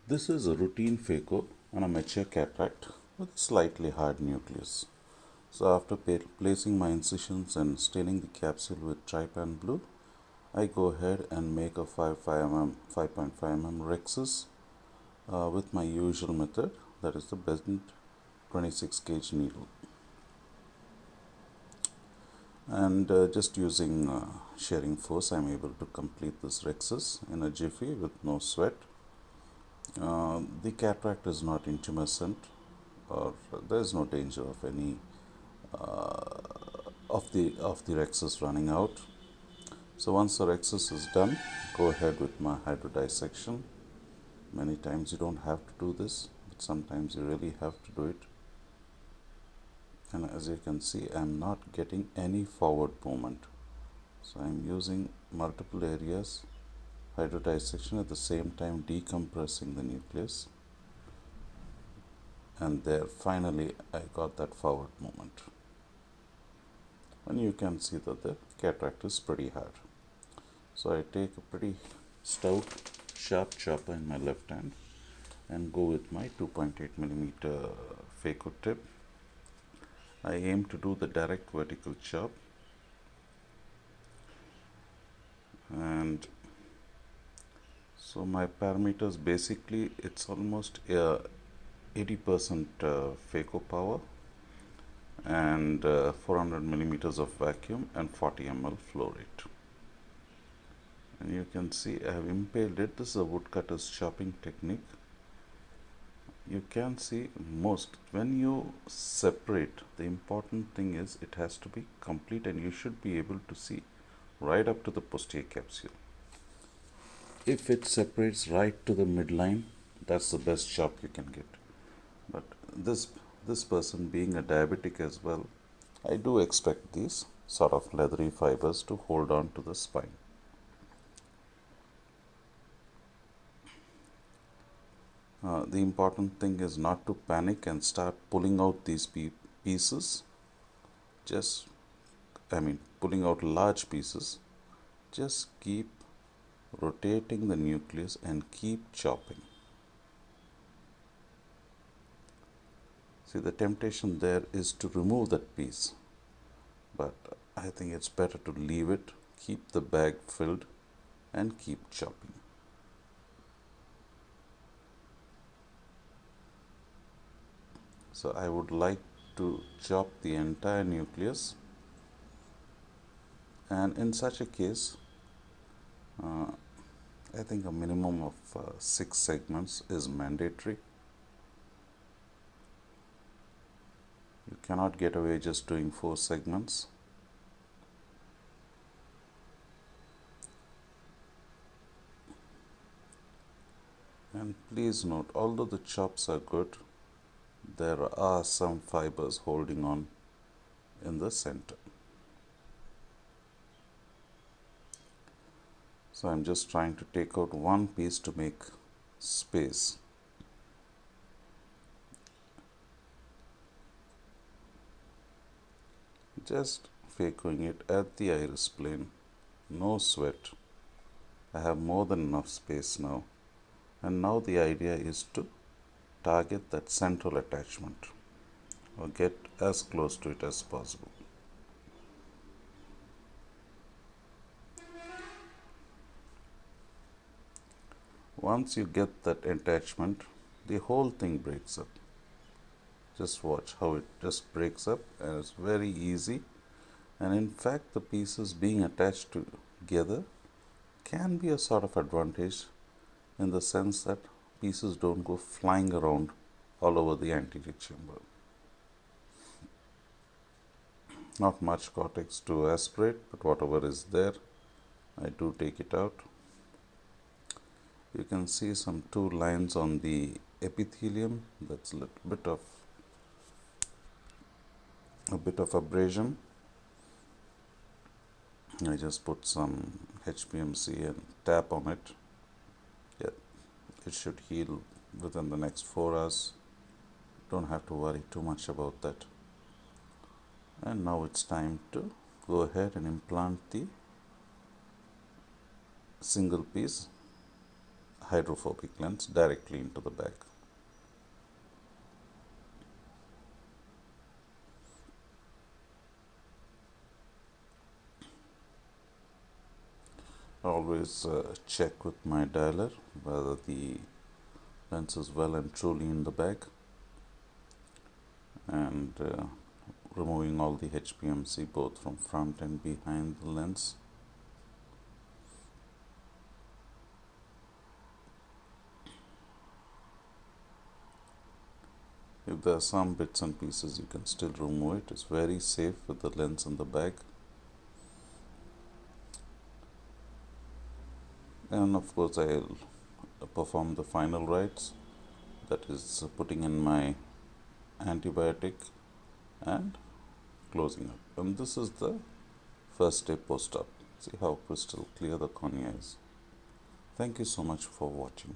This is a routine phaco on a mature cataract with a slightly hard nucleus. So after placing my incisions and staining the capsule with trypan blue, I go ahead and make a 5.5 mm rexus with my usual method, that is the bent 26 gauge needle. And just using shearing force, I'm able to complete this rexus in a jiffy with no sweat. The cataract is not intumescent, or there is no danger of any of the rexus running out. So once the rexus is done, go ahead with my hydrodissection. Many times you don't have to do this, but sometimes you really have to do it. And as you can see, I'm not getting any forward movement. So I'm using multiple areas hydrodissection at the same time decompressing the nucleus, and there finally I got that forward movement. And you can see that the cataract is pretty hard. So I take a pretty stout sharp chopper in my left hand and go with my 2.8 millimeter phaco tip. I aim to do the direct vertical chop, and so my parameters basically it's almost 80% phaco power and 400 millimeters of vacuum and 40 ml flow rate. And you can see I have impaled it. This is a woodcutter's chopping technique. You can see when you separate, the important thing is it has to be complete, and you should be able to see right up to the posterior capsule. If it separates right to the midline, that's the best chop you can get. But this person being a diabetic as well, I do expect these sort of leathery fibers to hold on to the spine. The important thing is not to panic and start pulling out these pieces. Pulling out large pieces. Just keep rotating the nucleus and keep chopping. See, the temptation there is to remove that piece, but I think it's better to leave it, keep the bag filled, and keep chopping. So I would like to chop the entire nucleus, and in such a case, I think a minimum of 6 segments is mandatory. You cannot get away just doing 4 segments. And please note, although the chops are good, there are some fibers holding on in the center. So I'm just trying to take out one piece to make space. Just phacoing it at the iris plane, no sweat. I have more than enough space now, and now the idea is to target that central attachment or get as close to it as possible. Once you get that attachment, the whole thing breaks up. Just watch how it just breaks up, and it's very easy. And in fact, the pieces being attached together can be a sort of advantage in the sense that pieces don't go flying around all over the anterior chamber. Not much cortex to aspirate, but whatever is there, I do take it out. You can see some 2 lines on the epithelium. That's a bit of abrasion. I just put some HPMC and tap on it. Yeah, it should heal within the next 4 hours. Don't have to worry too much about that. And now it's time to go ahead and implant the single piece hydrophobic lens directly into the bag. Always check with my dialer whether the lens is well and truly in the bag, and removing all the HPMC both from front and behind the lens. If there are some bits and pieces, you can still remove it. It's very safe with the lens in the bag. And of course, I'll perform the final rites, that is putting in my antibiotic and closing up. And this is the first day post-op. See how crystal clear the cornea is. Thank you so much for watching.